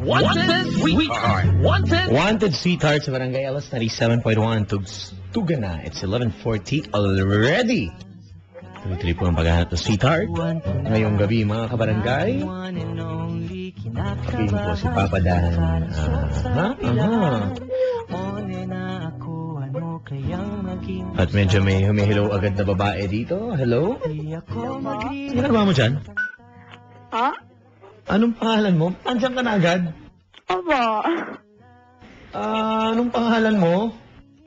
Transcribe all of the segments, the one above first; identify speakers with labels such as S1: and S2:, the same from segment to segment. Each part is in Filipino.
S1: Wanted Sweetheart.
S2: Wanted Sweetheart sa Barangay Alas 97.1 Tuga na. It's 11:40 already. Tuloy-tuloy po ang paghahanap ng sweetheart. Ngayong gabi mga kabarangay. Kapihin po si Papa Dan. At medyo may humihilo agad na babae dito. Hello? Ano ba mo dyan?
S3: Ha?
S2: Anong pangalan mo? Andiyan ka na agad?
S3: Opo.
S2: Anong pangalan mo?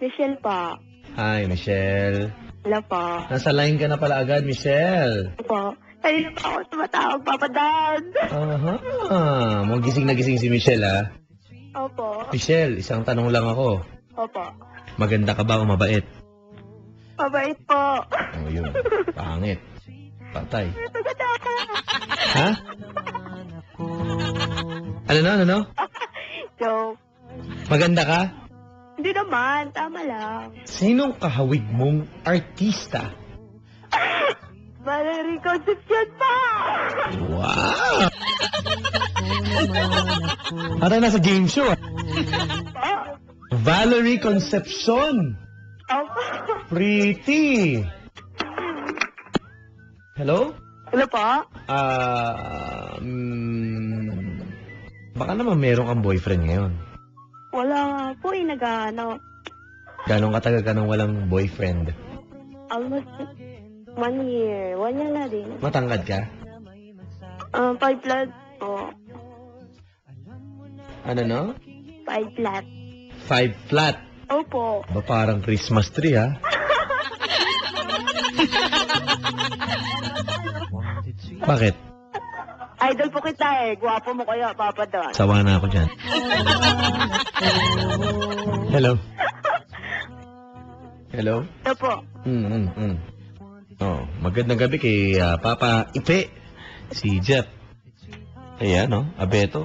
S3: Michelle pa.
S2: Hi, Michelle.
S3: Wala pa.
S2: Nasa line ka na pala agad, Michelle.
S3: Opo. Kanina pa ako tumatawag, Papa Dan.
S2: Magising na gising si Michelle, ha?
S3: Opo.
S2: Michelle, isang tanong lang ako.
S3: Opo.
S2: Maganda ka ba o mabait?
S3: Mabait po.
S2: Oh, yun. Pangit. Patay.
S3: Maganda ka.
S2: Ha? Ano?
S3: Joke.
S2: Maganda ka?
S3: Hindi naman. Tama lang.
S2: Sinong kahawig mong artista?
S3: Valerie Concepcion pa.
S2: Wow! Ata nasa game show, ah. Valerie Concepcion.
S3: Opo.
S2: Pretty. Hello?
S3: Hello po?
S2: Baka naman meron kang boyfriend ngayon.
S3: Wala nga po eh. Nag-ano.
S2: Gano'ng katagal ka nang walang boyfriend?
S3: Almost 1 year. 1 year na din.
S2: Matangkad ka?
S3: 5 flat po.
S2: Ano no?
S3: 5 flat.
S2: 5 flat.
S3: Opo.
S2: Ba parang Christmas tree, ha? Bakit?
S3: Idol po kita eh. Gwapo mo kaya, Papa Dan.
S2: Sawa na ako dyan. Hello? Hello?
S3: Hello po.
S2: Oh, magandang gabi kay Papa Ipe. Si Jeff. Ayan, no? Abeto.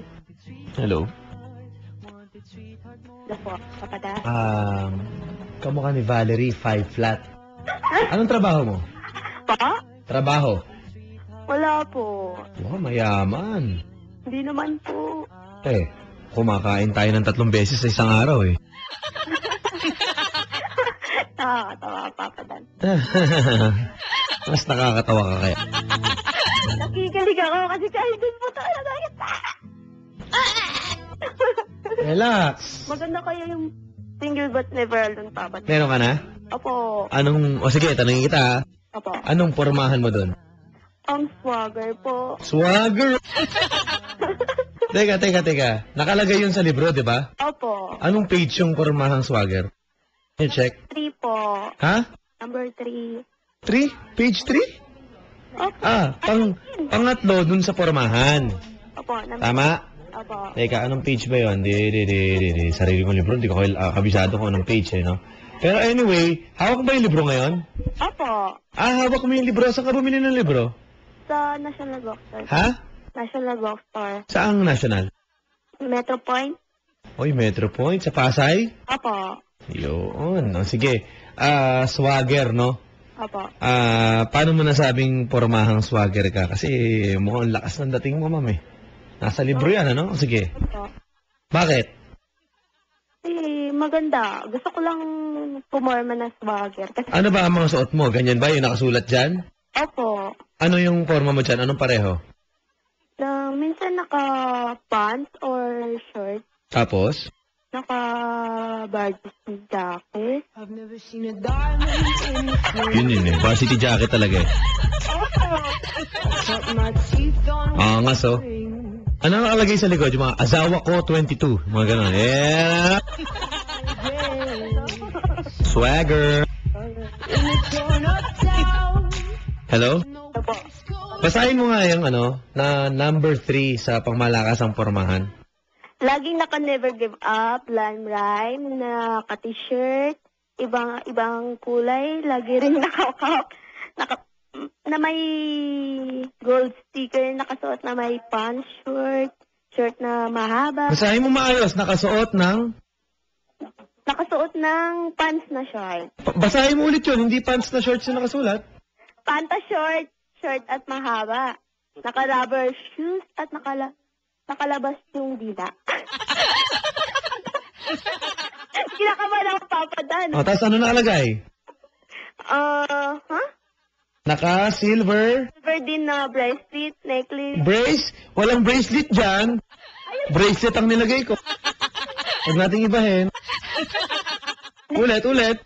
S2: Hello?
S3: Hello po, Papa Dan.
S2: Kamukha ni Valerie, 5 flat. Anong trabaho mo?
S3: Pa?
S2: Trabaho?
S3: Wala po.
S2: Wow, mayaman.
S3: Hindi naman po.
S2: Kumakain tayo ng 3 beses sa isang araw, eh.
S3: Nakakatawa, Papa Dan.
S2: Mas nakakatawa ka kaya.
S3: Nakikilig ako kasi kahit din po talaga kita.
S2: Relax.
S3: Maganda kaya yung single but never alone, Papa Dan.
S2: Meron ka na?
S3: Opo.
S2: Sige, tanongin kita, ha?
S3: Opo.
S2: Anong pormahan mo doon?
S3: Ang swagger po.
S2: Swagger! Teka. Nakalagay yun sa libro, di ba?
S3: Opo.
S2: Anong page yung pormahang swagger? Can you check?
S3: 3 po.
S2: Ha?
S3: Number 3.
S2: 3? Page 3?
S3: Opo.
S2: Pangatlo dun sa pormahan.
S3: Opo. Number
S2: Tama?
S3: Opo.
S2: Teka, anong page ba yun? Di. Sarili kong libro, hindi ko kabisado kung anong page, eh, no? Pero anyway, hawak ba yung libro ngayon?
S3: Opo.
S2: Hawak mo yung libro. Saan ka bumili ng libro?
S3: Sa National Bookstore.
S2: Ha?
S3: National Bookstore.
S2: Saang national?
S3: Metro Point.
S2: Oy, Metro Point, sa Pasay?
S3: Opo.
S2: Yun. Sige. Swagger, no?
S3: Opo.
S2: Paano mo nasabing pormahang swagger ka? Kasi mukhang lakas ng dating mo, ma'am, eh. Nasa libro yan, ano? Sige.
S3: Opo.
S2: Bakit?
S3: Maganda. Gusto ko lang pumorma na swagger. Kasi,
S2: Ano ba ang mga suot mo? Ganyan ba yung nakasulat dyan?
S3: opo.
S2: Ano yung forma mo dyan? Anong pareho?
S3: Minsan naka-pants or short.
S2: Tapos?
S3: Naka-varsity jacket.
S2: Yun eh. Varsity jacket talaga, eh. Angas, oh. Ano nakalagay sa likod? Yung mga asawa ko 22. Mga ganun. Yeah! Swagger! Hello?
S3: Opo.
S2: Basahin mo nga yung na number 3 sa pangmalakasang pormahan.
S3: Laging naka-never give up, lime rhyme, naka-t-shirt, ibang kulay, lagi rin na may gold sticker, nakasuot na may pants, shirt na mahaba.
S2: Basahin mo maayos, nakasuot ng
S3: pants na short.
S2: Basahin mo ulit yun, hindi pants na shorts yung nakasulat.
S3: Panta short at mahaba. Naka-rubber shoes at nakalabas yung dila. Kinakabahan ako, Papa Dan.
S2: O, tapos ano nakalagay?
S3: Ha?
S2: Naka-silver
S3: Silver din na bracelet, necklace.
S2: brace. Walang bracelet dyan. Bracelet ang nilagay ko. Huwag nating ibahin. Ulit.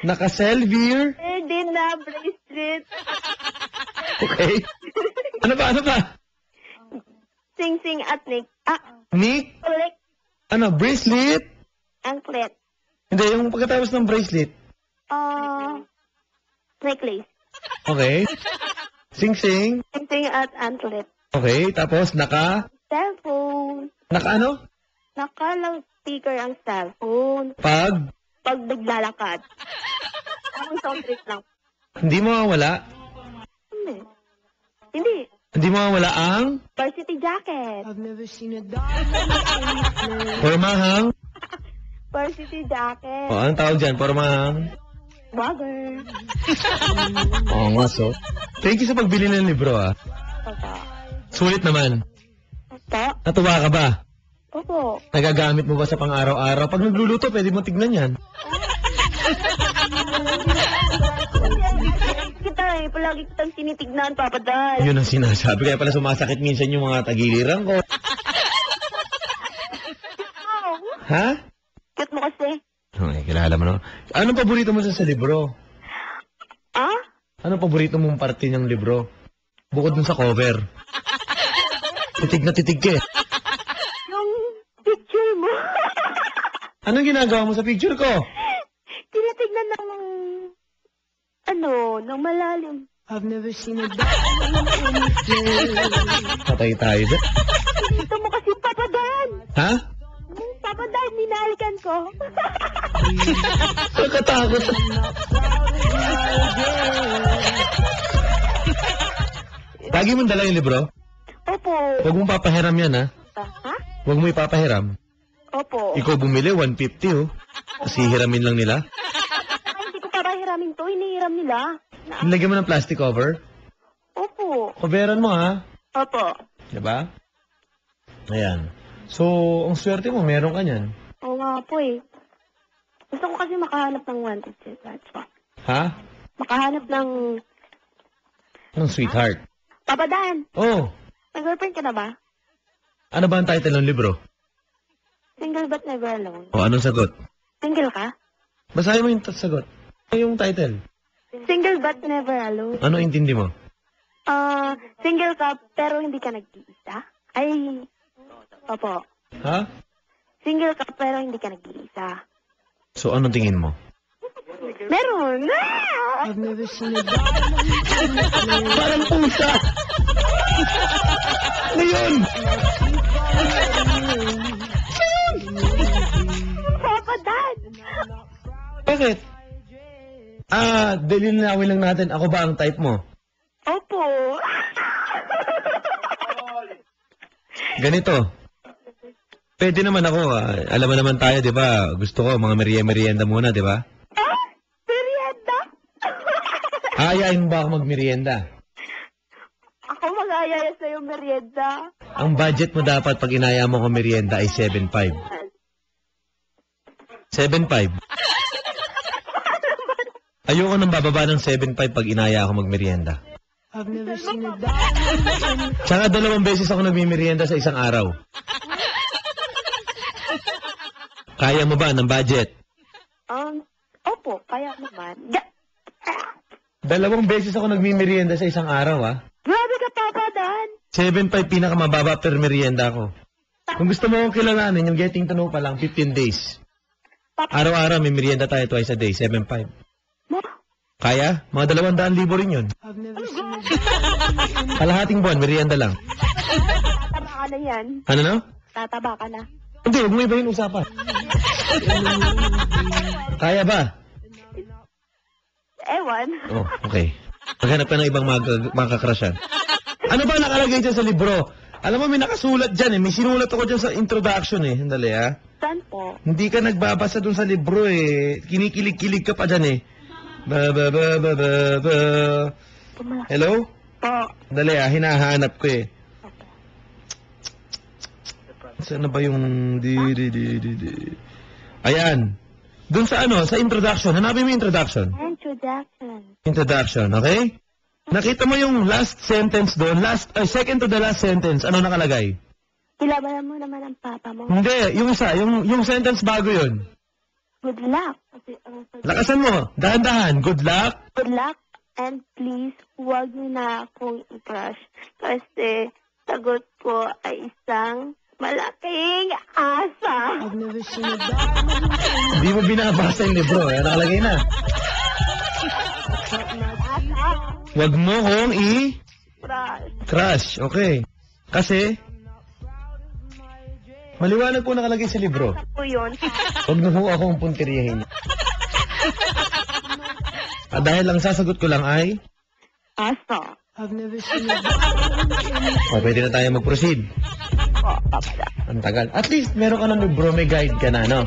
S2: Naka-silver.
S3: Silver din na bracelet.
S2: Okay. Ano ba?
S3: Sing-sing at
S2: Nick?
S3: ulit,
S2: Ano, bracelet?
S3: anklet.
S2: Hindi, yung pagkatapos ng bracelet.
S3: Necklace.
S2: Okay. Sing-sing.
S3: Sing-sing at anklet.
S2: Okay, tapos naka
S3: Cellphone.
S2: ano?
S3: Naka-loudspeaker ang cellphone.
S2: Pag
S3: Pag naglalakad. Ang sound trip lang.
S2: hindi mo mawala,
S3: Hindi.
S2: hindi mo mawala ang
S3: Varsity jacket.
S2: pormahang.
S3: Varsity jacket.
S2: O, anong tawag dyan? Pormahang.
S3: Blogger.
S2: Oo nga, so. Thank you sa pagbili ng libro, ah.
S3: Opo.
S2: Sulit naman.
S3: Opo.
S2: Natuwa ka ba?
S3: Opo.
S2: Nagagamit mo ba sa pang-araw-araw? Pag nagluluto, pwede mo tignan yan.
S3: Palagi kitang tinitignan, Papa Dan.
S2: Yun ang sinasabi. Kaya pala sumasakit minsan yung mga tagiliran ko. Ha?
S3: Cute mo kasi.
S2: Okay, kilala mo na. Anong paborito mo sa libro?
S3: Ah?
S2: Anong paborito mong parte ng libro? Bukod dun sa cover. Titig na titig ka eh.
S3: Yung picture mo.
S2: Anong ginagawa mo sa picture ko?
S3: Tinitignan ng ng malalim.
S1: I've never seen a
S2: Patay tayo dyan.
S3: Dito mo kasi, Papa Dan.
S2: Ha?
S3: Papa Dan, minalikan ko.
S2: Nakatakot. Lagi mong dala yung libro?
S3: Opo.
S2: Huwag mong papahiram yan, ha?
S3: Ha?
S2: Huwag mo ipapahiram.
S3: Opo.
S2: Ikaw bumili, 150, oh. Kasi hiramin lang nila.
S3: Ay, hindi ko papahiramin to. Hinihiram nila.
S2: Nilagyan mo ng plastic cover?
S3: Opo.
S2: Coveran mo, ha?
S3: Opo.
S2: Diba? Ayan. So, ang swerte mo, meron ka niyan.
S3: Oo nga po eh. Gusto ko kasi makahanap ng wanted seat. That's why.
S2: Ha?
S3: Makahanap ng...
S2: Ng sweetheart.
S3: Papa Dan,
S2: Oh,
S3: may girlfriend ka na ba?
S2: ano ba ang title ng libro?
S3: Single but never alone.
S2: O, anong sagot?
S3: Single ka?
S2: Basahin mo yung sagot. Ano yung title?
S3: Single but never alone.
S2: Ano intindi mo?
S3: Single ka pero hindi ka nag-iisa? Ay, opo.
S2: Ha?
S3: Single ka pero hindi ka nag-iisa.
S2: So, anong tingin mo?
S3: Meron!
S1: I've never seen a
S2: Parang pusa! Ngayon!
S3: Papa Dan!
S2: Bakit? Dilinawin lang natin. Ako ba ang type mo?
S3: Opo.
S2: Ganito. Pwede naman ako. Alam mo naman tayo, di ba? Gusto ko, mga merienda muna, di ba?
S3: Ah? Merienda?
S2: Aayain mo ba ako magmerienda?
S3: Ako mag-aayaya sa'yo merienda.
S2: Ang budget mo dapat pag inaya mo ko merienda ay 7.5. 7.5. Ayoko nang bababa ng 7.5 pag inaya ako magmerienda.
S1: I've never seen a
S2: Tsaka 2 beses ako nagmimerienda sa isang araw. Kaya mo ba ng budget?
S3: Opo, kaya naman.
S2: 2 beses ako nagmimerienda sa isang araw, ha?
S3: Grabe ka, Papa Dan.
S2: 7.5 pinakamababa per merienda ko. Kung gusto mo akong kilalanin, yung getting to know pa lang, 15 days. Araw-araw may merienda tayo twice a day, 7.5.
S3: Ma?
S2: Kaya? Mga 200,000 rin yun.
S1: I've never seen a
S2: Kalahating buwan, merienda lang.
S3: Tataba ka na yan.
S2: Ano no?
S3: Tataba ka na.
S2: Hindi, huwag mo iba yung usapan. Kaya ba?
S3: Ewan.
S2: Oh, okay. Maghanap ka ng ibang makakrasyan. Ano ba nakalagay dyan sa libro? Alam mo, may nakasulat dyan eh. May sinulat ako dyan sa introduction eh. Sandali ah.
S3: Saan po?
S2: Hindi ka nagbabasa dun sa libro eh. Kinikilig-kilig ka pa dyan eh. Ba. Hello?
S3: Po.
S2: Sandali ah, hinahanap ko eh. Saan na ba yung... Ayan. Doon sa ano, sa introduction. Hanapin mo yung introduction.
S3: Introduction.
S2: Introduction, okay? Nakita mo yung last sentence doon, second to the last sentence, ano nakalagay?
S3: Ilabanan mo naman ang papa mo.
S2: Hindi, yung isa, yung sentence bago yun.
S3: Good luck. Kasi,
S2: Lakasan mo, dahan-dahan, good luck.
S3: good luck and please, huwag niyo na akong i-crush. Kasi sagot ko ay isang malaking asa.
S1: I've never seen a diamond
S2: Hindi mo binabasa yung libro, eh, nakalagay na.
S3: Asa.
S2: Huwag mo kong
S3: Crush.
S2: crush, okay. Kasi, maliwanag po nakalagay sa libro.
S3: Asa po yun.
S2: Huwag na po akong punteriyahin. Dahil lang sasagot ko lang ay,
S3: Asa.
S1: I've never seen a diamond
S2: pwede na tayo mag-proceed.
S3: Po, papada.
S2: Ang tagal. At least, meron ka ng libro, may guide ka na, no?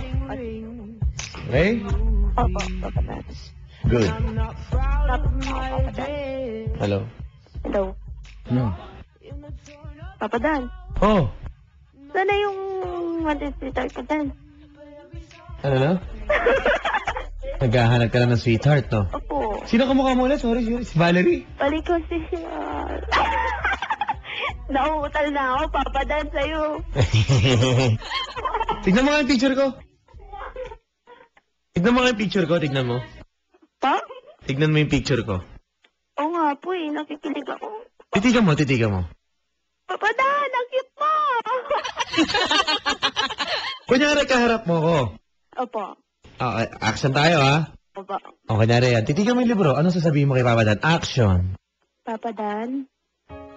S2: Okay?
S3: Opo, papada.
S2: Good.
S3: Papada.
S2: Hello?
S3: Hello.
S2: No.
S3: Papadan.
S2: Oh,
S3: Sana yung mag-sweetheart ko dyan.
S2: ano na? Naghahanap ka na ng sweetheart, no?
S3: Opo.
S2: Sino ka mukha mo ulit? Sorry, si Valerie?
S3: Balik ko siya. Nauutal na ako, papadan sa'yo.
S2: Tignan mo nga yung picture ko. Tignan mo nga yung picture ko, tignan mo.
S3: Pa?
S2: Tignan mo yung picture ko.
S3: Oo nga po eh, nakikilig ako.
S2: Titigan mo, titigan mo.
S3: Papadan, ang cute mo!
S2: Kunyari, kaharap mo ko.
S3: Opo.
S2: Action tayo, ha?
S3: Opo.
S2: O, kunyari yan. Titigan mo yung libro. Ano sasabihin mo kay Papa Dan? Action.
S3: Papadan,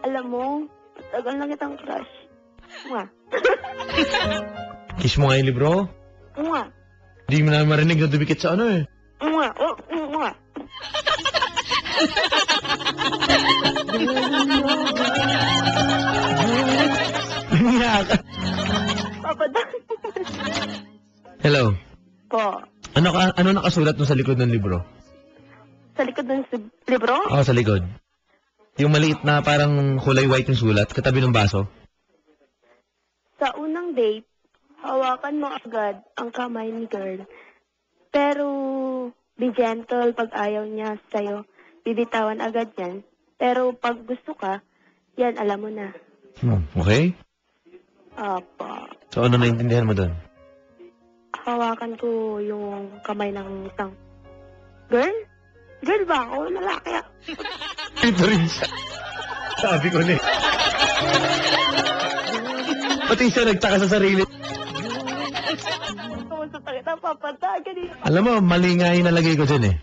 S3: alam mo, tagal na kitang crush. Nga.
S2: Kiss mo nga yung libro.
S3: Nga.
S2: Hindi mo na marinig na dumikit sa ano, eh.
S3: Nga. Oh, nga.
S2: Iyak.
S3: Papadan.
S2: Hello.
S3: Po.
S2: Ano nakasulat mo sa likod ng libro?
S3: Sa likod ng libro?
S2: Oo, sa likod. Yung maliit na parang kulay white yung sulat, katabi ng baso.
S3: Sa unang date, hawakan mo agad ang kamay ni girl. Pero, be gentle pag ayaw niya sa'yo. Bibitawan agad yan. Pero pag gusto ka, yan alam mo na.
S2: Okay?
S3: Apa.
S2: So, ano naintindihan mo doon?
S3: Hawakan ko yung kamay ng isang girl? Girl ba ako? Lalaki ah.
S2: Ito rin siya. Sabi ko na. Pati siya nagtaka sa sarili.
S3: Kumusta kita papata? Ganito.
S2: Alam mo, mali nga yung nalagay ko dyan eh.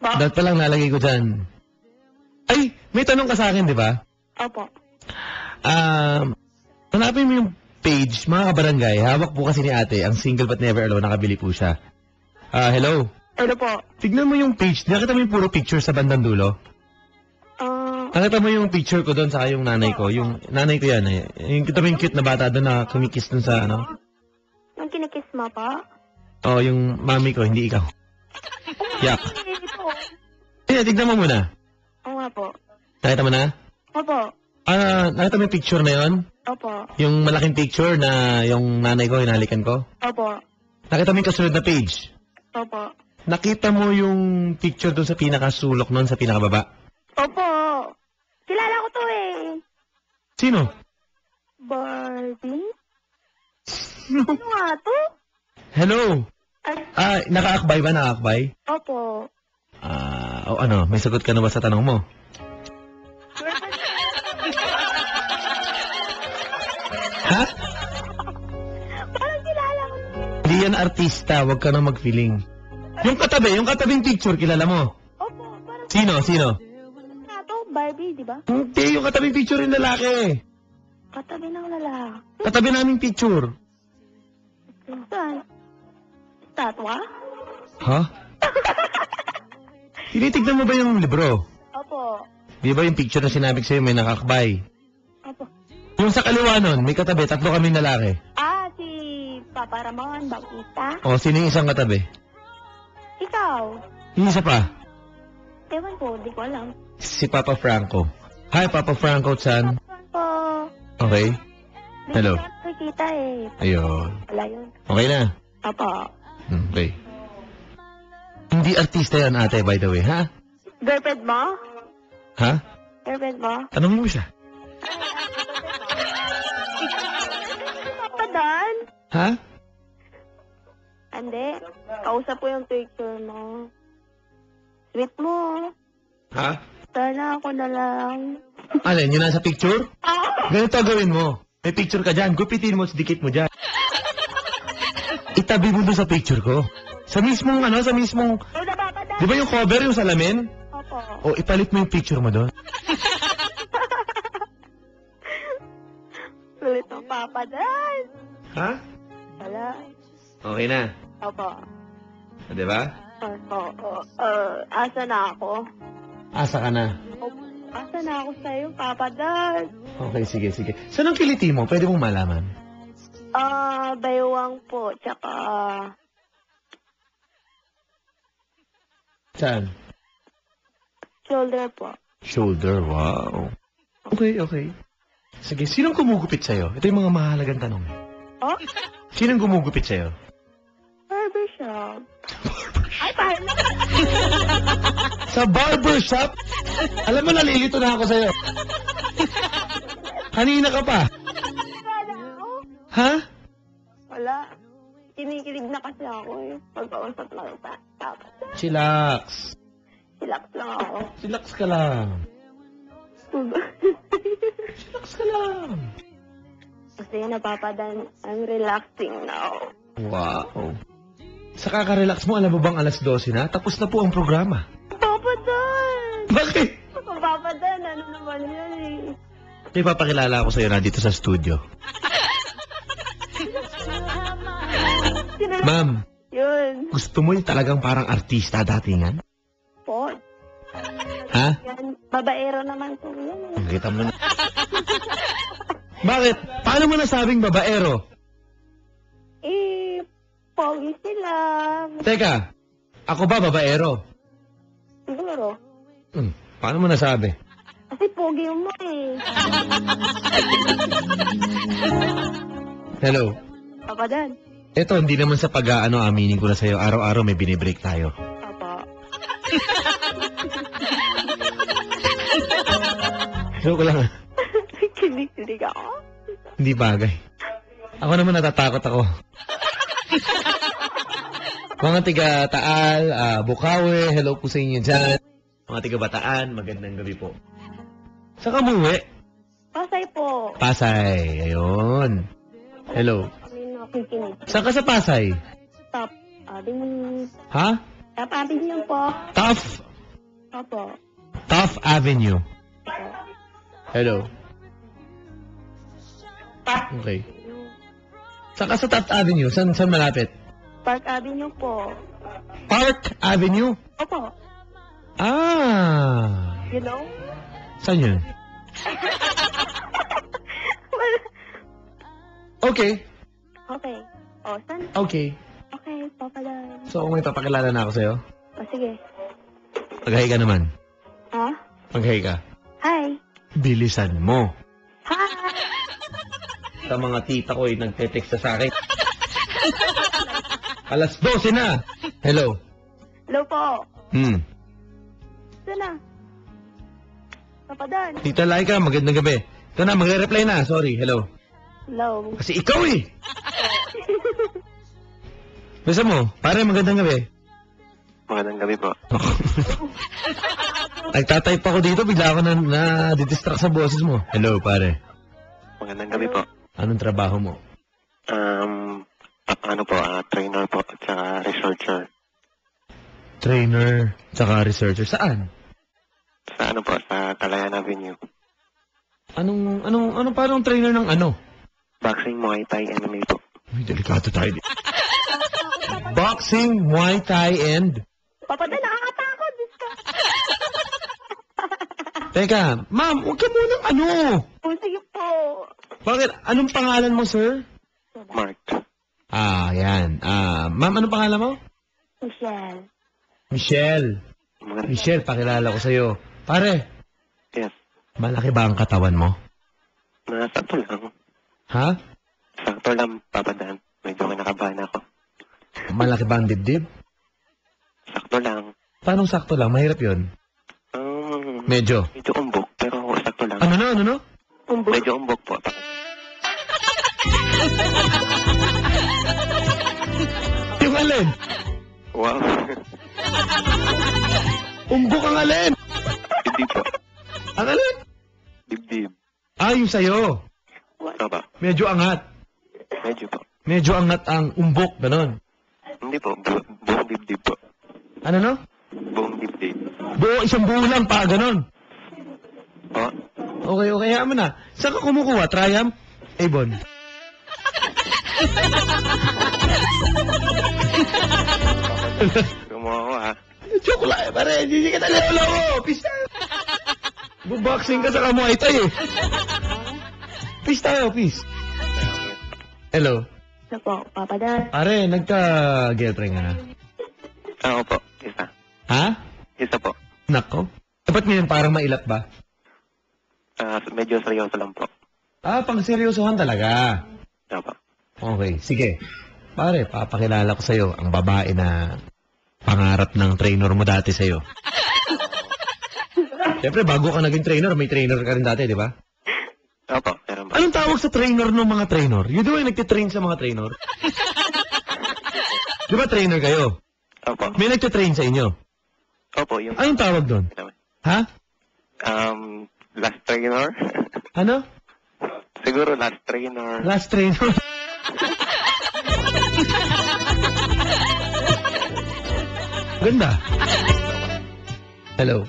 S3: Ba?
S2: Dapat pa lang nalagay ko dyan. Ay, may tanong ka sa akin, di ba?
S3: Opo.
S2: Hanapin mo yung page, mga kabarangay. Hawak po kasi ni ate, ang single but never alone, nakabili po siya. Hello?
S3: Ano po?
S2: Tignan mo yung page. Nakita mo yung puro picture sa bandang dulo? Nakita mo yung picture ko doon sa yung nanay ko. Yung nanay ko yan eh. Yung kita mo yung cute na bata doon na kumikiss doon sa ano?
S3: Yung kinikiss mo pa?
S2: Oh, yung mami ko, hindi ikaw. Yak.
S3: Ito.
S2: Tignan mo muna.
S3: Oo nga po.
S2: Nakita mo na?
S3: Opo.
S2: Nakita mo yung picture na yon?
S3: Opo.
S2: Yung malaking picture na yung nanay ko, hinalikan ko?
S3: Opo.
S2: Nakita mo yung kasunod na page?
S3: Opo.
S2: Nakita mo yung picture doon sa pinakasulok nun, sa pinakababa?
S3: Opo. Kilala ko to eh.
S2: Sino?
S3: Barbie? Ano nga to?
S2: Hello?
S3: Ay,
S2: Nakaakbay ba? Nakaakbay?
S3: opo.
S2: Ano? May sagot ka na ba sa tanong mo? Ha?
S3: Parang kilala ko.
S2: Hindi yan artista, wag ka na mag-feeling. Yung katabing picture, kilala mo?
S3: Opo, parang
S2: Sino?
S3: nga to. Barbie, di ba?
S2: Hindi, yung katabing picture yung lalaki.
S3: Katabi ng lalaki.
S2: Katabi naming picture.
S3: Saan? Statwa?
S2: Ha? Tinitignan mo ba yung libro?
S3: Opo.
S2: Di ba yung picture na sinabi ko sa'yo may nakakbay?
S3: Opo.
S2: Yung sa kaliwa nun, may katabi, tatlo kaming lalaki.
S3: Si Papa Ramon Bautista.
S2: O, sino yung isang katabi?
S3: Ikaw.
S2: Yung isa pa,
S3: Ewan po, di ko alam.
S2: si Papa Franco. Hi, Papa Franco, chan.
S3: Po.
S2: Okay. Hello.
S3: Hindi ko nakikita eh.
S2: Ayun.
S3: Wala yun.
S2: Okay na?
S3: Apo.
S2: Okay. Hindi artista yan, ate, by the way, ha?
S3: Girlfriend mo?
S2: Ha?
S3: Girlfriend mo?
S2: Tanongin mo siya.
S3: Papa Dan?
S2: Ha?
S3: Hindi. Kausap ko yung picture mo. Sweet mo.
S2: Ha?
S3: Sana ako na lang.
S2: Alin, yun nasa picture?
S3: Ah!
S2: Ganito gawin mo. May picture ka dyan. Gupitin mo, dikit mo dyan. Itabi mo doon sa picture ko. Sa mismong, sa mismong...
S3: Wala, Papa Dan.
S2: Di ba yung cover, yung salamin?
S3: Opo.
S2: O, ipalit mo yung picture mo doon.
S3: Sulit ng Papa Dan.
S2: Ha?
S3: Wala.
S2: Okay na.
S3: Opo.
S2: Di ba?
S3: Opo. Asa na ako?
S2: Asa ka na.
S3: Opo. Asa na ako sa'yo, Papa Dan?
S2: Okay, sige. Saan ang kiliti mo? Pwede mong malaman.
S3: Baywang po, tsaka
S2: Saan?
S3: shoulder po.
S2: Shoulder, wow. Okay. Sige, sinong gumugupit sa'yo? Ito yung mga mahalagang tanong.
S3: Oh?
S2: Sinong gumugupit sa'yo?
S3: Barbershop. Ay, parang
S2: Sa barbershop? Alam mo, nalilito na ako sa'yo. Kanina ka pa. Ha?
S3: Wala. Kinikilig na kasi ako eh. Pagkausap lang kita. Tapos,
S2: Chillax.
S3: relax lang ako.
S2: Chillax ka lang. Chillax ka lang.
S3: Kasi napapadan, I'm relaxing now.
S2: Wow. Sa kakarelax mo, alam mo bang alas 12 na? Tapos na po ang programa.
S3: Papadan!
S2: Bakit?
S3: Papadan, ano naman yan eh.
S2: May papakilala ako sa'yo na dito sa studio. Ma'am,
S3: Yun.
S2: gusto mo yung talagang parang artista datingan?
S3: Po.
S2: Ha?
S3: Yan. Babaero naman po yun.
S2: Nakita mo na. Bakit? Paano mo nasabing babaero?
S3: Eh, pogi sila.
S2: Teka, ako ba babaero?
S3: Siguro.
S2: Paano mo nasabi?
S3: Kasi pogi mo eh.
S2: Hello?
S3: Papadan.
S2: Ito, hindi naman sa pag-aano, aminin ko na sa'yo. Araw-araw may binibreak tayo.
S3: Papa.
S2: Joke lang.
S3: Kinig-kinig ako.
S2: Hindi bagay. Ako naman natatakot ako. Mga tiga Taal, Bukawi, hello po sa inyo dyan. Mga tiga Bataan, magandang gabi po. Sa Kamuwi?
S3: Pasay po.
S2: Pasay, ayun. Hello.
S3: Kami nakikinig.
S2: Saan ka sa Pasay?
S3: Top Avenue.
S2: Ha?
S3: Top Avenue po.
S2: Tough
S3: Opo.
S2: Avenue. Hello. Okay. Saan ka sa Taft Avenue? Saan malapit?
S3: Park Avenue po.
S2: Park Avenue?
S3: Opo.
S2: Ah.
S3: You know?
S2: Saan yun? Okay.
S3: Okay. O, saan?
S2: Okay.
S3: Okay, papadan.
S2: So, may papakilala na ako sa'yo.
S3: O, sige.
S2: Mag-hi ka naman.
S3: Ha?
S2: Mag-hi ka.
S3: Hi.
S2: Bilisan mo.
S3: Hi.
S2: Sa mga tita ko ay nagte-text sa akin. Alas 12 na. Hello.
S3: Hello po.
S2: Saan
S3: na? Papadan.
S2: Tita Laika, magandang gabi. Ito na, magre-reply na. Sorry, hello.
S3: Hello.
S2: Kasi ikaw eh. Basta mo, pare, magandang gabi.
S4: Magandang gabi po.
S2: Nagtatype ako dito, bigla ako na-distract sa boses mo. Hello, pare.
S4: Magandang gabi po.
S2: Anong trabaho mo?
S4: Trainer po at saka researcher.
S2: Trainer, tsaka researcher. Saan?
S4: Sa Calayan Avenue.
S2: Parang trainer ng ano?
S4: Boxing, Muay Thai, MMA po.
S2: Uy, delikado tayo dito. Boxing, Muay Thai, and...
S3: Papadan, nakakatakot. Diyos ka.
S2: Teka, ma'am, huwag ka munang ano.
S3: O, sige po.
S2: Bakit? Anong pangalan mo, sir?
S4: Mark.
S2: Yan. Ma'am, anong pangalan mo?
S3: Michelle.
S2: Michelle. Michelle, pakilala ko sa'yo. Pare,
S4: Yes.
S2: malaki ba ang katawan mo?
S4: Nasa to lang.
S2: Ha?
S4: Sakto lang, Papa Dan. Medyo kinakabahan ako.
S2: Malaki ba ang dibdib?
S4: Sakto lang.
S2: Paano sakto lang? Mahirap yun. Medyo.
S4: Medyo umbok, pero sakto lang.
S2: Ano no?
S3: Umbok.
S4: Medyo umbok po.
S2: Yung alin?
S4: Wow.
S2: Umbok ang alin?
S4: Dibdib po.
S2: Ang alin?
S4: Dibdib.
S2: Ah, yung sa'yo.
S4: Papa.
S2: Medyo angat.
S4: Medyo po.
S2: Medyo angat ang umbok, ganon.
S4: Hindi po. Buong dibdib po.
S2: Ano no?
S4: Buong dibdib.
S2: Isang buo lang pa, ganon.
S4: Po?
S2: Okay, hayaan mo na. Saan ka kumukuha? Triumph? Avon?
S4: Gumawa ko ha.
S2: Joke lang, pare. Hindi ka talolo. Pista. Buboxing ka sa kamuhay tayo eh. Peace tayo, peace. Hello.
S3: Ano po, Papa Dan?
S2: Pare, nagka-girlfriend ka na?
S4: Oo po. Isa.
S2: Ha?
S4: Isa po.
S2: Nako. Dapat ngayon parang mailat ba?
S4: Medyo seryoso lang po.
S2: Ah, pang seryosohan talaga.
S4: Opo.
S2: Okay, sige. Pare, papakilala ko sa'yo ang babae na pangarap ng trainer mo dati sa'yo. Siyempre, bago ka naging trainer, may trainer ka rin dati, di ba?
S4: Opo. Meron po.
S2: Anong tawag sa trainer ng mga trainer? You do nagtitrain sa mga trainer? Di ba trainer kayo?
S4: Opo.
S2: May nagtitrain sa inyo?
S4: Opo. Yung...
S2: Anong tawag doon? Ha?
S4: Last trainer?
S2: Ano?
S4: Siguro last trainer.
S2: Last trainer? Ganda. Hello.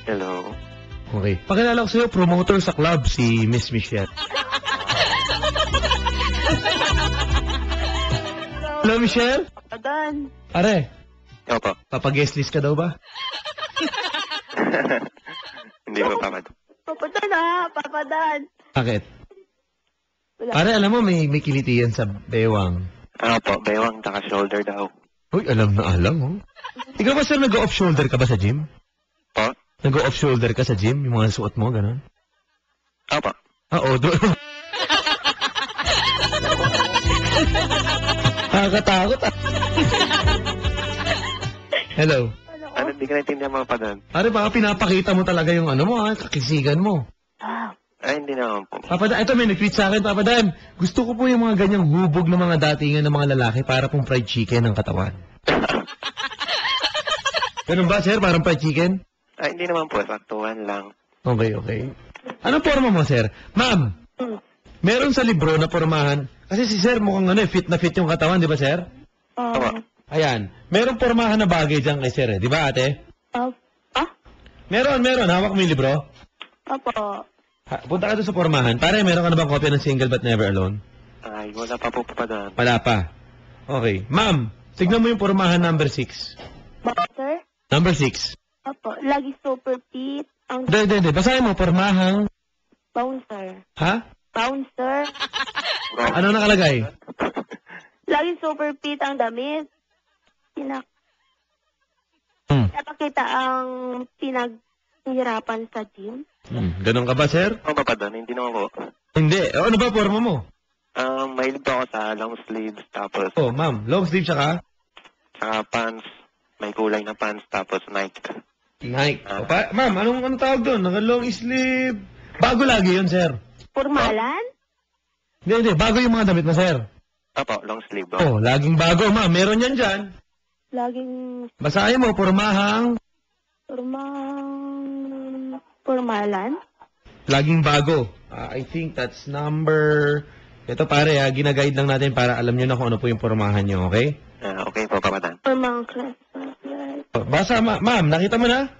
S4: Hello.
S2: Okay. Pakilala ko sa'yo, promoter sa club, si Miss Michelle. Hello, Michelle?
S3: Papa Dan.
S2: Are,
S4: Opo.
S2: papag-guest list ka daw ba?
S4: Hindi po, Papa.
S3: Papa Dan ha, Papa Dan.
S2: Bakit?
S3: Wala.
S2: Are, alam mo, may kiliti yan sa bewang.
S4: Opo. Bewang, taka shoulder daw.
S2: Uy, alam na alam, oh. Ikaw ba, sir, nag-off shoulder ka ba sa gym?
S4: Po?
S2: Nag-off shoulder ka sa gym? Yung mga suot mo, gano'n?
S4: Opo.
S2: Oo, doon. Nakakatakot, ah. Hello.
S4: Ano, hindi ka naintindihan mga padan?
S2: Are, baka pinapakita mo talaga yung ano mo, ha? Kakisigan mo.
S4: Ay, hindi naman po.
S2: Papa Dan, ito may nag-tweet sa akin, Papa Dan. Gusto ko po yung mga ganyang hubog ng mga datingan ng mga lalaki para pong fried chicken ng katawan. Ganun ba, sir? Parang fried chicken?
S4: Ay, hindi naman po. Saktuhan lang.
S2: Okay, okay. Anong forma mo, sir? Ma'am, meron sa libro na pormahan. Kasi si sir mukhang ano, fit na fit yung katawan, di ba, sir?
S4: Opo.
S2: Ayan. Meron pormahan na bagay dyan kay sir, eh. Di ba, ate? Meron. Hawak mo yung libro?
S3: Opo.
S2: Punta ka doon sa pormahan. Pare, meron ka na bang kopya ng Single But Never Alone?
S4: Ay, wala pa po padan.
S2: Wala pa. Okay. Ma'am, tignan mo yung pormahan number 6.
S3: Boxer?
S2: Number 6.
S3: Opo. Lagi super fit. Ang
S2: Hindi. Basahin mo, pormahang...
S3: bouncer.
S2: Ha?
S3: Bouncer.
S2: Ano nakalagay?
S3: Lagi super fit ang damit. Napakita ang pinaghirapan sa gym.
S2: Ganon ka ba, sir?
S4: Oo, padan. Hindi naman po.
S2: Hindi. Ano ba forma mo?
S4: Mahilig po ako sa long sleeves, tapos
S2: Oh, ma'am. Long sleeve siya ka?
S4: saka pants. May kulay na pants, tapos Nike.
S2: Nike. Ma'am, anong tawag doon? Naka-long sleeve. Bago lagi yun, sir.
S3: Formalan?
S2: Hindi. Bago yung mga damit mo, sir.
S4: Opo, long sleeve.
S2: Oh, laging bago, ma'am. Meron yan dyan.
S3: Laging
S2: Basahin mo, pormahang...
S3: formalan?
S2: Laging bago. I think that's number... Ito pare, ginaguide lang natin para alam nyo na kung ano po yung pormahan nyo, okay?
S4: Okay po, padan.
S3: Formang class.
S2: Basa, ma'am. Nakita mo na?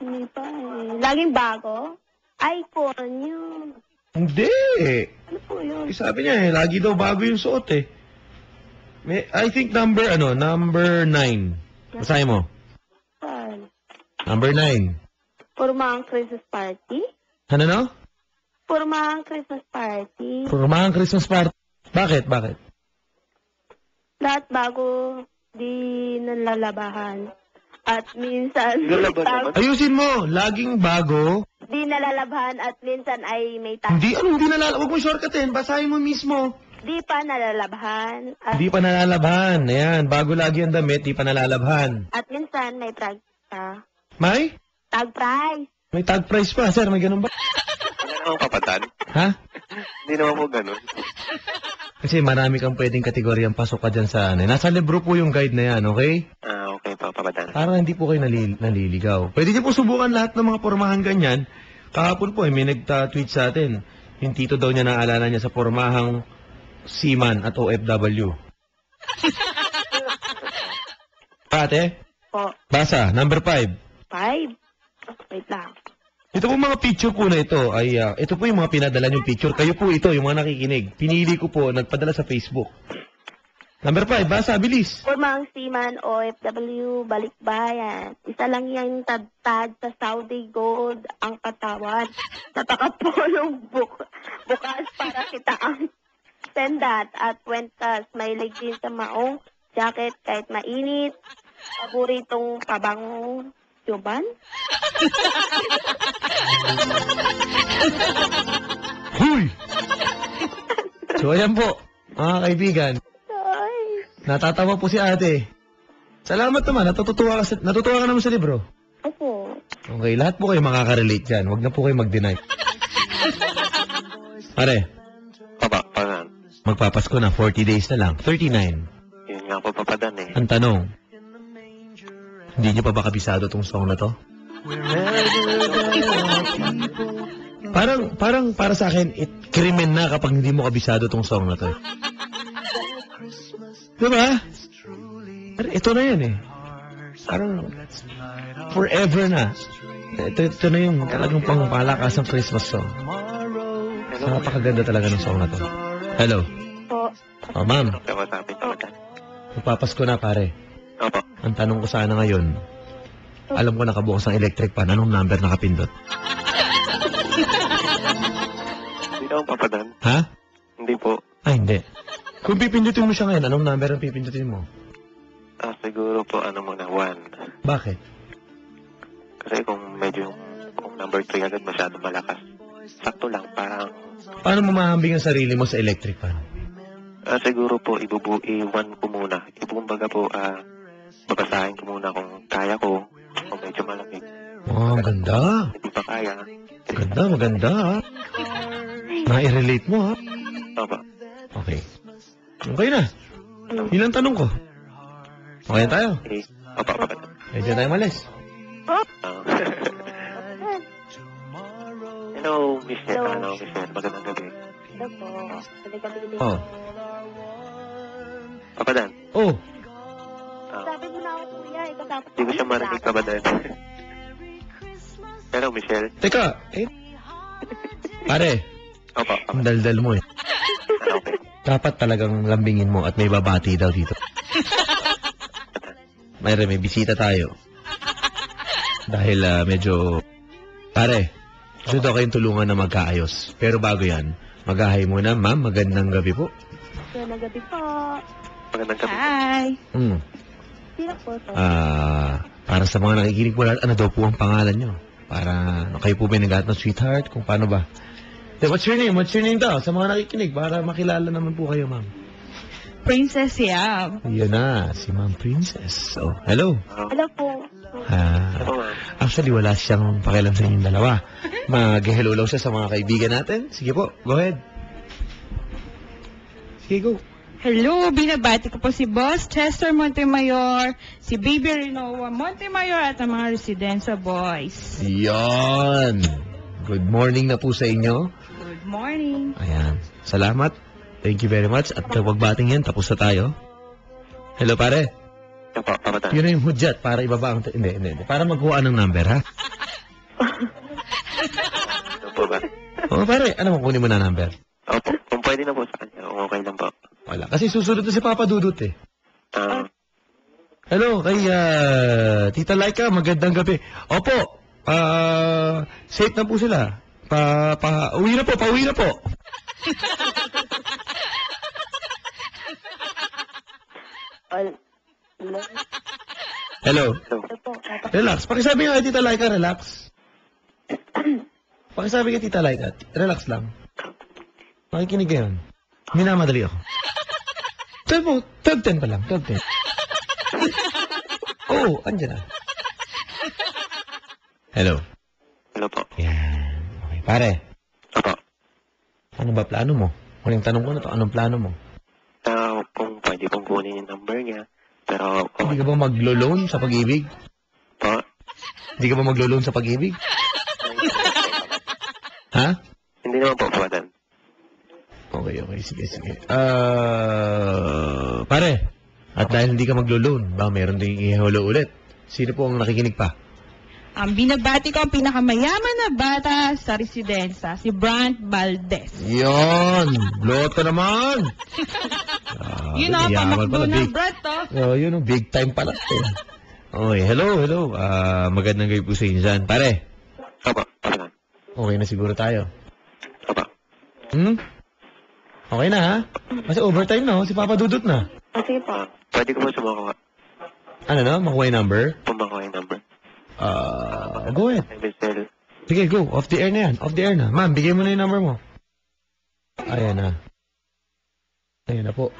S3: Hindi pa eh. Laging bago? Icon yun.
S2: Hindi.
S3: Ano po yun?
S2: Sabi niya lagi daw bago yung suot eh. I think number 9. Basahin mo. Number 9.
S3: Formang Christmas party?
S2: Ano no?
S3: Formang Christmas party.
S2: Pormahang Christmas party. Bakit?
S3: Lahat bago, di nalalabahan. at minsan
S4: Galaban
S3: tag,
S4: naman.
S2: Ayusin mo, laging bago.
S3: di nalalabhan at minsan ay may tag.
S2: Hindi nalalabhan. Huwag mo shortcutin, basahin mo mismo.
S3: Di pa nalalabhan at,
S2: Hindi pa nalalabhan. Ayan, bago lagi ang damit, di pa nalalabhan.
S3: at minsan may tag pa.
S2: May?
S3: Tag price.
S2: May tag price pa, sir. May ganun ba?
S4: Ano naman papatan?
S2: Ha?
S4: Hindi naman po ganun.
S2: Kasi marami kang pwedeng kategoryang pasok ka dyan sa ano. Nasa libro po yung guide na yan, okay?
S4: Okay po, papatan.
S2: Para hindi po kayo naliligaw. Pwede niyo po subukan lahat ng mga pormahan ganyan. Kahapon po, may nagta-tweet sa atin. Yung tito daw niya naalala niya sa pormahang seaman at OFW. Ate,
S3: Po.
S2: basa, number 5.
S3: 5. Wait lang.
S2: Ito po mga picture po na ito ay, ito po yung mga pinadala yung picture. Kayo po ito, yung mga nakikinig. Pinili ko po, nagpadala sa Facebook. Number 5, basa, bilis.
S3: Purmang Seaman OFW Balikbayan. Isa lang yung tadtad sa Saudi Gold ang katawan. Napakapulong bukas para kita ang sendat at kwentas. May leg din sa maong jacket kahit mainit. Paboritong pabangong Joban?
S2: Huy! So, ayan po, mga kaibigan.
S3: Ay.
S2: Natatawa po si ate. Salamat naman, natutuwa ka naman sa libro.
S3: Opo.
S2: Okay, lahat po kayo makaka-relate dyan. Huwag na po kayo mag-deny. Pare,
S4: Papatan.
S2: magpapasko na, 40 days na lang. 39.
S4: Yun nga po, papadan eh.
S2: Ang tanong, hindi niyo pa ba kabisado tong song na to? Parang para sa akin, krimen na kapag hindi mo kabisado tong song na to. Diba? Pero ito na yan eh. Parang forever na. Ito na yung talagang pangpalakas ng Christmas song. Napakaganda talaga ng song na to. Hello.
S3: Po.
S2: Oh, ma'am.
S4: Kausapin, papatan.
S2: Magpapasko na, pare.
S4: Opo.
S2: Ang tanong ko sana ngayon, alam ko nakabukas ang electric pan. Anong number nakapindot?
S4: Hindi naman papadan.
S2: Ha?
S4: Hindi po.
S2: Ay, hindi. Kung pipindutin mo siya ngayon, anong number ang pipindutin mo?
S4: Siguro po, muna, 1.
S2: Bakit?
S4: Kasi kung number 3 agad masyado malakas. Sakto lang, parang,
S2: Paano mo mahambing ang sarili mo sa electric pan?
S4: siguro po, i-1 ko muna. Kumbaga po, babasahin ko muna kung kaya ko, kung medyo malamig.
S2: Oh, ang ganda.
S4: Hindi pa kaya.
S2: Maganda, ha? Na-relate mo, ha?
S4: Opo.
S2: Okay. Okay na. Yun ang tanong ko. Okay na tayo.
S4: Okay. Opo, papadan.
S2: Medyo tayo malis.
S4: Hello, Miss Ed.
S3: Hello.
S4: Miss Ed. Magandang gabi.
S3: Ito po. Gabi-gabi.
S2: Oh.
S4: Papadan.
S2: Oh.
S3: Sabi mo na ako, kuya. Ikaw tapos.
S4: Hindi ko siya marinig, papadan. Hello, Michelle.
S2: Teka. Pare,
S4: Opo,
S2: ang daldal mo eh.
S4: okay.
S2: Dapat talagang lambingin mo at may babati daw dito. May bisita tayo. Dahil medyo... Pare, gusto daw kayong tulungan na magkaayos. Pero bago yan, mag-ahay muna. Ma'am, magandang gabi po.
S3: Magandang gabi po.
S4: Magandang gabi.
S3: Hi.
S2: Hmm.
S3: Sino po to?
S2: Para sa mga nakikinig po, ano daw po ang pangalan nyo? Para kayo po ba nag-aat ng sweetheart? Kung paano ba? What's your name? What's your name daw? Sa mga nakikinig, para makilala naman po kayo, ma'am.
S5: Princess Yam.
S2: Yan na, si Ma'am Princess. Oh, hello.
S3: Hello po.
S4: Opo, ma'am.
S2: Actually, wala siyang pakialam sa inyong dalawa. Mag-hello lang siya sa mga kaibigan natin. Sige po, go ahead. Sige, go.
S5: Hello, binabati ko po si Boss Chester Montemayor, si Baby Rinoa Montemayor at ang mga Residenza Boys.
S2: Yan. Good morning na po sa inyo.
S5: Good morning.
S2: Ayan. Salamat. Thank you very much. At wagbating yan, tapos na tayo. Hello, pare.
S4: Opo, papadan.
S2: Yun na yung hudyat para ibaba ang... Hindi. Para magkuha ng number, ha?
S4: Ano po ba?
S2: Oo, pare. Ano mo, kunin mo na number?
S4: Opo, kung pwede na po sa kanya, kung okay lang po.
S2: Wala. Kasi susunod na si Papa Dudut, eh. Hello, kay Tita Laika, magandang gabi. Opo, safe na po sila. Uwi na po, pauwi na po. Hello.
S4: Hello.
S3: Ito po,
S2: Relax. Pakisabi nga kay Tita Laika, relax. Pakisabi kay Tita Laika, relax lang. Makikinig ka yun. Minamadali ako. 12:10 pa lang. 12:10. Oo, andyan na. Hello.
S4: Hello po.
S2: Yan. Okay, pare.
S4: Opo.
S2: Ano ba plano mo? Huling tanong ko na to, anong plano mo?
S4: Kung pwede pong kunin yung number niya. Pero,
S2: Hindi ka ba maglo-loan sa pag-ibig?
S4: po,
S2: Hindi ka ba maglo-loan sa pag-ibig? Ha?
S4: hindi naman po, Papadan.
S2: Okay. Sige. Pare, at dahil hindi ka maglo-loan, ba meron ding iholo ulit. Sino po ang nakikinig pa?
S5: Ang binabati ko ang pinakamayaman na bata sa residensa, si Brant Valdez.
S2: Yon! Loto naman!
S5: Yun o, pamakbo ng
S2: big,
S5: Brant to.
S2: yun o, big time pala. Okay, hello. Magandang gabi po sa inyo dyan. Pare,
S4: Opo, Papadan.
S2: okay na siguro tayo.
S4: Opo.
S2: Okay na ha? Kasi overtime na, si Papa Dudut na.
S3: Sige po.
S4: Pwede ko po sumakuha.
S2: Ano na, makuha yung number?
S4: Pumakuha yung number.
S2: Go ahead.
S4: Ay, Bissell.
S2: Sige, go. Off the air na yan. Off the air na. Ma'am, bigay mo na yung number mo. Ayan na. Ayan na po.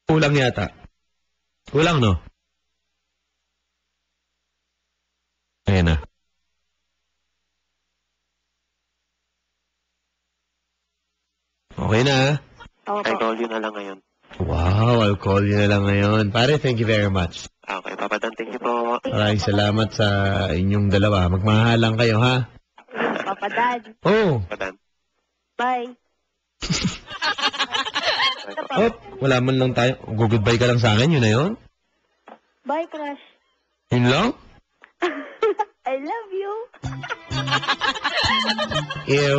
S2: Kulang yata. Kulang, no? Ayan na. Okay na, ha?
S4: I call you na lang ngayon.
S2: Wow, I'll call you na lang ngayon. Pare, thank you very much.
S4: Okay, Papadan, thank you po.
S2: Maraming salamat sa inyong dalawa. Magmahalang kayo, ha?
S3: Papa Dad.
S2: Oh,
S4: Papadan.
S3: Bye.
S2: oh, wala man lang tayo. Goodbye ka lang sa akin, yun na yun?
S3: Bye, crush.
S2: Yun lang?
S3: I love you.
S2: Ew.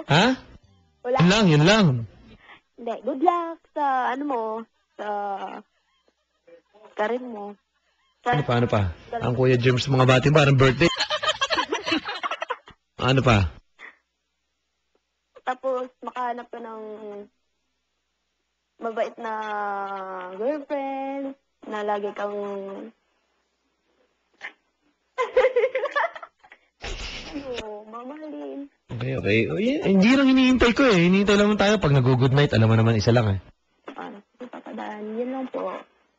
S2: Ha?
S3: Wala.
S2: Yun lang.
S3: Hindi. Good luck sa, sa karin mo.
S2: Ano pa? Ang Kuya James mga bati ba? Parang birthday. Ano pa?
S3: Tapos, makahanap ka ng mabait na girlfriend na lagi kang mamahalin.
S2: Okay. Oh, hindi lang hinihintay ko eh. Hinihintay lang tayo pag nag-good night. Alam mo naman, isa lang eh.
S3: Sige, papadaan. Yun lang po.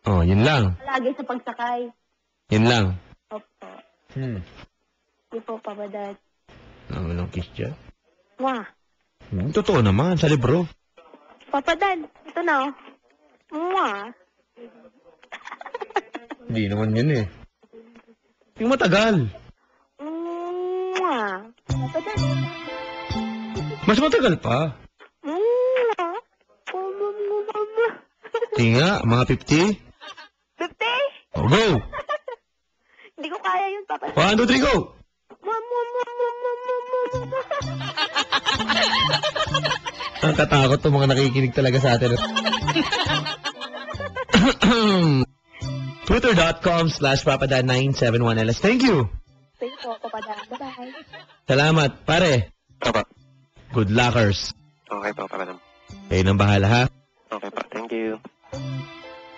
S2: Oh, yun lang.
S3: Lagi sa pagsakay.
S2: Yun lang.
S3: Opo. Hindi po, papadaan.
S2: Walang kiss dyan.
S3: Mwah.
S2: Totoo naman, sa libro.
S3: Papadaan. Ito na, oh. Mwah.
S2: Hindi naman yun eh. Yung matagal.
S3: Mwah. Papadaan.
S2: Mas matagal pa.
S3: Mwah.
S2: Sige nga, mga 50.
S3: 50?
S2: Oh, go!
S3: Hindi ko kaya yun, papadaan.
S2: 1, 2, 3, go! Ang katakot to mga nakikinig talaga sa atin. Twitter.com/papadan971LS. Thank you.
S3: Sige po, papadaan. Bye-bye.
S2: Salamat, pare.
S4: Opo.
S2: Good luckers.
S4: Okay po, Papadan.
S2: Kayo nang bahala, ha?
S4: Okay po, thank you.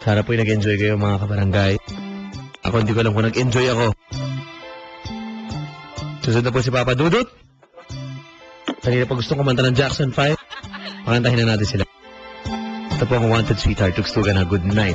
S2: Sana po'y nag-enjoy kayo, mga kabarangay. Ako, hindi ko alam kung nag-enjoy ako. Susunod na po si Papa Dudut. Kanina pa gustong kumanta ng Jackson 5. Pakantahin na natin sila. Ito po ang Wanted Sweetheart. Tukstugan na good night.